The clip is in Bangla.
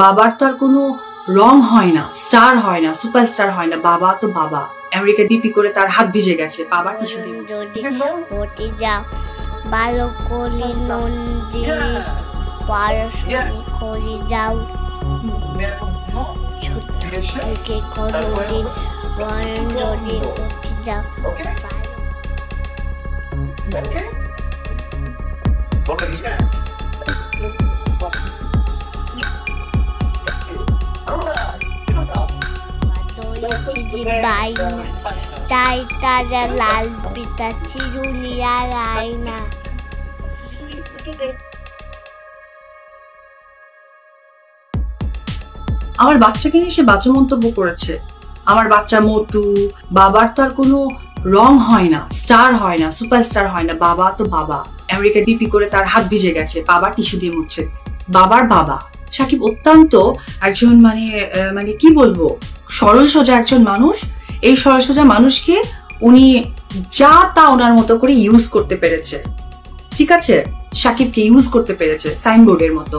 বাবার তো আর কোনো রং হয় না, স্টার হয় না, সুপারস্টার হয় না, বাবা তো বাবা। আমেরিকা ডিপি করে তার হাত ভিজে গেছে, বাবা টিস্যু দিয়ে যদি হতে যাও ভালো করে নন্দী পড়াশোনা করে যাও ছোট থেকে কোনোদিন যদি হতে যাও তাই তারা লাল পিতা চিরুনিয়া রায় না। আমার বাচ্চাকে নিয়ে সে বাজে মন্তব্য করেছে। আমার বাচ্চা মোটু, বাবার তো আর কোনো রং হয় না, স্টার হয় না, সুপারস্টার হয় না, বাবা তো বাবা। আমেরিকা ডিপি করে তার হাত ভিজে গেছে, বাবা টিস্যু দিয়ে মুছছে, বাবার বাবা। সাকিব অত্যন্ত একজন মানে কি বলবো, সরল সোজা একজন মানুষ। এই সরল সোজা মানুষকে উনি যা তা ওনার মতো করে ইউজ করতে পেরেছে। ঠিক আছে, সাকিবকে ইউজ করতে পেরেছে সাইনবোর্ডের মতো।